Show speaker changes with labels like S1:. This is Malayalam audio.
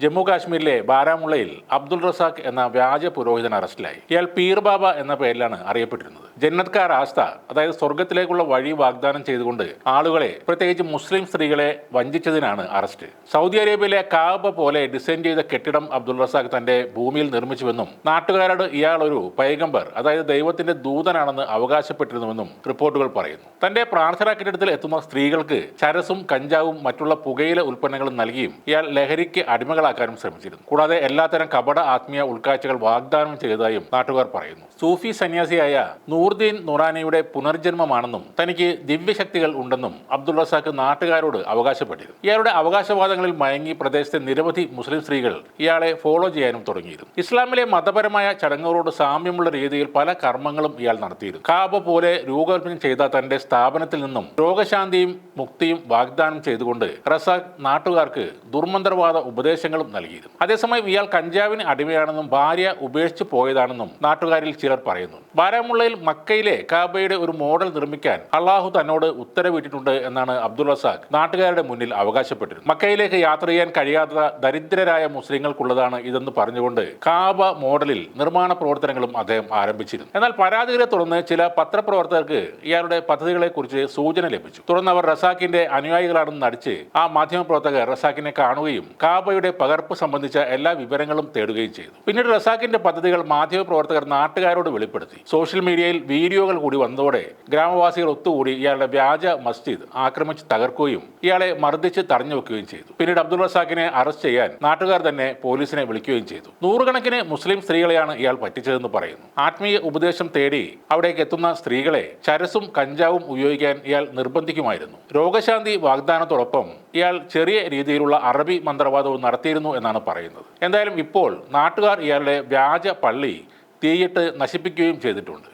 S1: ജമ്മു കാശ്മീരിലെ ബാരാമുള്ളയിൽ അബ്ദുൾ റസാഖ് എന്ന വ്യാജ പുരോഹിതൻ അറസ്റ്റിലായി. ഇയാൾ പീർ ബാബ എന്ന പേരിലാണ് അറിയപ്പെട്ടിരുന്നത്. ജന്നത്ത് കാ രാസ്ത, അതായത് സ്വർഗത്തിലേക്കുള്ള വഴി വാഗ്ദാനം ചെയ്തുകൊണ്ട് ആളുകളെ, പ്രത്യേകിച്ച് മുസ്ലിം സ്ത്രീകളെ വഞ്ചിച്ചതിനാണ് അറസ്റ്റ്. സൗദി അറേബ്യയിലെ കാബ പോലെ ഡിസൈൻ ചെയ്ത കെട്ടിടം അബ്ദുൾ റസാഖ് തന്റെ ഭൂമിയിൽ നിർമ്മിച്ചുവെന്നും നാട്ടുകാരോട് ഇയാൾ ഒരു പൈഗംബർ, അതായത് ദൈവത്തിന്റെ ദൂതനാണെന്ന് അവകാശപ്പെട്ടിരുന്നുവെന്നും റിപ്പോർട്ടുകൾ പറയുന്നു. തന്റെ പ്രാർത്ഥനാ കെട്ടിടത്തിൽ എത്തുന്ന സ്ത്രീകൾക്ക് ചരസും കഞ്ചാവും മറ്റുള്ള പുകയില ഉൽപ്പന്നങ്ങളും നൽകിയും ഇയാൾ ലഹരിക്ക് അടിമകളാക്കാനും ശ്രമിച്ചിരുന്നു. കൂടാതെ എല്ലാത്തരം കപട ആത്മീയ ഉൾക്കാഴ്ചകൾ വാഗ്ദാനം ചെയ്തതായും നാട്ടുകാർ പറയുന്നു. സൂഫി സന്യാസിയായ നൂർദീൻ നുറാനിയുടെ പുനർജന്മമാണെന്നും തനിക്ക് ദിവ്യശക്തികൾ ഉണ്ടെന്നും അബ്ദുൾ റസാഖ് നാട്ടുകാരോട് അവകാശപ്പെട്ടിരുന്നു. ഇയാളുടെ അവകാശവാദങ്ങളിൽ മയങ്ങി പ്രദേശത്തെ നിരവധി മുസ്ലിം സ്ത്രീകൾ ഇയാളെ ഫോളോ ചെയ്യാനും തുടങ്ങിയിരുന്നു. ഇസ്ലാമിലെ മതപരമായ ചടങ്ങുകളോട് സാമ്യമുള്ള രീതിയിൽ പല കർമ്മങ്ങളും ഇയാൾ നടത്തിയിരുന്നു. കാബ പോലെ രൂപകൽപ്പന ചെയ്ത തന്റെ സ്ഥാപനത്തിൽ നിന്നും രോഗശാന്തിയും മുക്തിയും വാഗ്ദാനം ചെയ്തുകൊണ്ട് റസാഖ് നാട്ടുകാർക്ക് ദുർമന്ത്രവാദ ഉപദേശങ്ങളും നൽകിയിരുന്നു. അതേസമയം ഇയാൾ കഞ്ചാവിന് അടിമയാണെന്നും ഭാര്യ ഉപേക്ഷിച്ചു പോയതാണെന്നും നാട്ടുകാരിൽ ചിലർ പറയുന്നു. ബാരാമുള്ളയിൽ മക്കയിലെ കാബയുടെ ഒരു മോഡൽ നിർമ്മിക്കാൻ അള്ളാഹു തന്നോട് ഉത്തരവിട്ടിട്ടുണ്ട് എന്നാണ് അബ്ദുൾ റസാഖ് നാട്ടുകാരുടെ മുന്നിൽ അവകാശപ്പെട്ടിരുന്നത്. മക്കയിലേക്ക് യാത്ര ചെയ്യാൻ കഴിയാത്ത ദരിദ്രരായ മുസ്ലിങ്ങൾക്കുള്ളതാണ് ഇതെന്ന് പറഞ്ഞുകൊണ്ട് കാബ മോഡലിൽ നിർമ്മാണ പ്രവർത്തനങ്ങളും അദ്ദേഹം ആരംഭിച്ചിരുന്നു. എന്നാൽ പരാതികളെ തുടർന്ന് ചില പത്രപ്രവർത്തകർക്ക് ഇയാളുടെ പദ്ധതികളെ കുറിച്ച് സൂചന ലഭിച്ചു. തുടർന്ന് അവർ റസാഖിന്റെ അനുയായികളാണെന്ന് നടിച്ച് ആ മാധ്യമപ്രവർത്തകർ റസാഖിനെ കാണുകയും കാബയുടെ പകർപ്പ് സംബന്ധിച്ച എല്ലാ വിവരങ്ങളും തേടുകയും ചെയ്തു. പിന്നീട് റസാഖിന്റെ പദ്ധതികൾ മാധ്യമപ്രവർത്തകർ നാട്ടുകാരോട് വെളിപ്പെടുത്തി. സോഷ്യൽ മീഡിയയിൽ വീഡിയോകൾ കൂടി വന്നതോടെ ഗ്രാമവാസികൾ ഒത്തുകൂടി ഇയാളുടെ വ്യാജ മസ്ജിദ് ആക്രമിച്ച് തകർക്കുകയും ഇയാളെ മർദ്ദിച്ച് തടഞ്ഞു വെക്കുകയും ചെയ്തു. പിന്നീട് അബ്ദുൾ റസാഖിനെ അറസ്റ്റ് ചെയ്യാൻ നാട്ടുകാർ തന്നെ പോലീസിനെ വിളിക്കുകയും ചെയ്തു. നൂറുകണക്കിന് മുസ്ലിം സ്ത്രീകളെയാണ് ഇയാൾ പറ്റിച്ചതെന്ന് പറയുന്നു. ആത്മീയ ഉപദേശം തേടി അവിടേക്ക് എത്തുന്ന സ്ത്രീകളെ ചരസും കഞ്ചാവും ഉപയോഗിക്കാൻ ഇയാൾ നിർബന്ധിക്കുമായിരുന്നു. രോഗശാന്തി വാഗ്ദാനത്തോടൊപ്പം ഇയാൾ ചെറിയ രീതിയിലുള്ള അറബി മന്ത്രവാദവും നടത്തിയിരുന്നു എന്നാണ് പറയുന്നത്. എന്തായാലും ഇപ്പോൾ നാട്ടുകാർ ഇയാളുടെ വ്യാജ പള്ളി തീയിട്ട് നശിപ്പിക്കുകയും ചെയ്തിട്ടുണ്ട്.